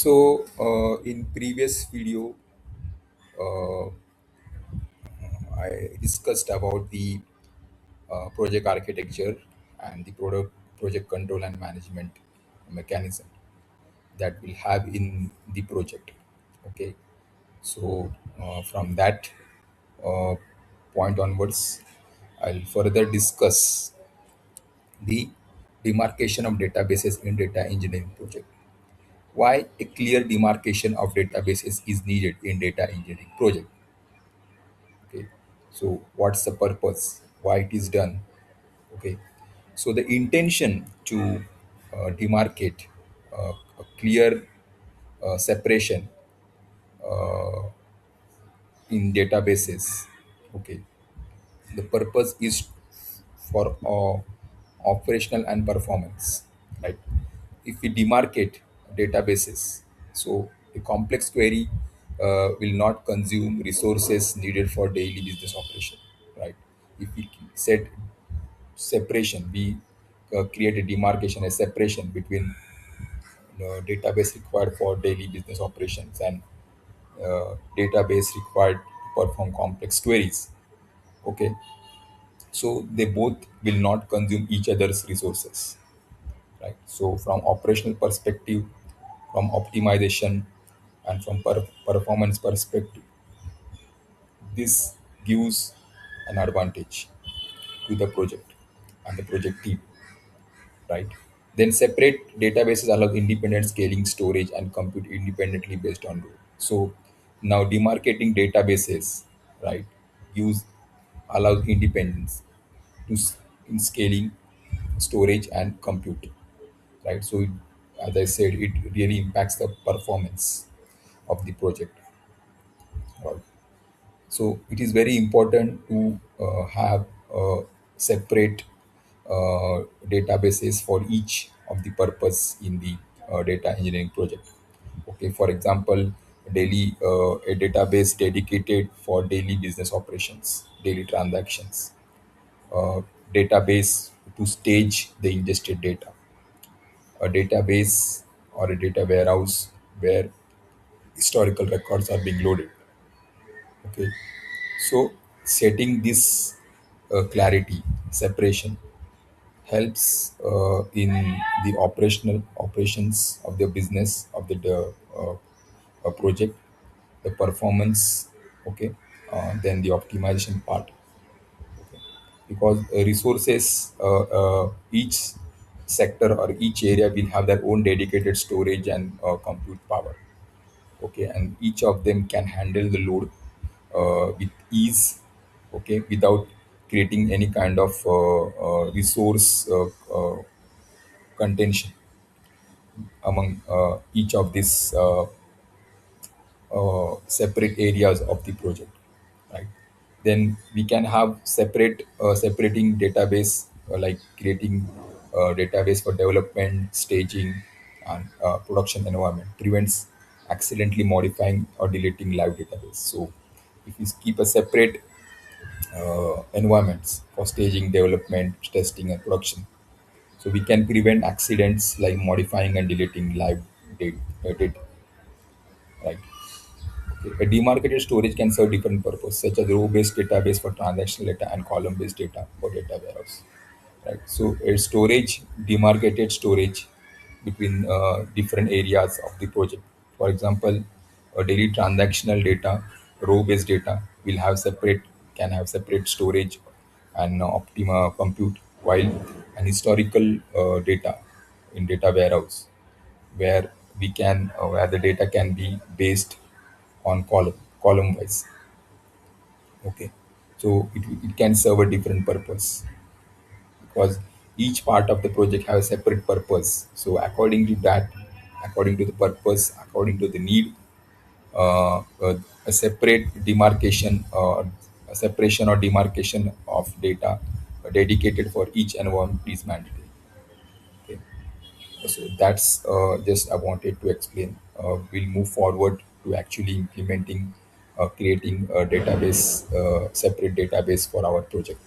In previous video, uh, I discussed about the project architecture and the project control and management mechanism that we'll have in the project. Okay, from that uh, point onwards, I'll further discuss the demarcation of databases in data engineering project. Why a clear demarcation of databases is needed in data engineering project. Okay, so what's the purpose, why it is done. Okay, so the intention to demarcate a clear separation in databases. Okay, the purpose is for operational and performance, right? If we demarcate databases, so a complex query will not consume resources needed for daily business operation, right? If we set separation, we create a demarcation, a separation between database required for daily business operations and database required to perform complex queries. Okay, so they both will not consume each other's resources, right? So from operational perspective, from optimization, and from performance perspective, this gives an advantage to the project and the project team, right? Then separate databases allow independent scaling, storage, and compute independently based on role. So now demarcating databases, right, use allows independence to in scaling, storage, and compute, right? So as I said, it really impacts the performance of the project. Right? So it is very important to have separate databases for each of the purpose in the data engineering project. Okay, for example, a database dedicated for daily business operations, daily transactions, uh, database to stage the ingested data, a database or a data warehouse where historical records are being loaded. Okay, so setting this clarity, separation helps in the operational operations of the business of project, the performance. Okay, then the optimization part, because resources, each sector or each area will have their own dedicated storage and compute power. Okay, and each of them can handle the load with ease. Okay, without creating any kind of resource contention among each of these separate areas of the project, right? Then we can have separating database, like creating database for development, staging, and production environment prevents accidentally modifying or deleting live database. So if we keep a separate environments for staging, development, testing, and production, so we can prevent accidents like modifying and deleting live data, right? Okay. A demarcated storage can serve different purposes, such as row-based database for transactional data and column-based data for data warehouse. Right. So a storage, demarcated storage between different areas of the project. For example, a daily transactional data, row-based data will have separate, can have separate storage and optima compute, while an historical data in data warehouse, where we can where the data can be based on column wise. Okay, so it can serve a different purpose, because each part of the project has a separate purpose. So according to that, according to the purpose, according to the need, a separate demarcation, a separation or demarcation of data dedicated for each environment is mandatory. Okay, so that's just I wanted to explain. We'll move forward to actually implementing, creating a database, separate database for our project.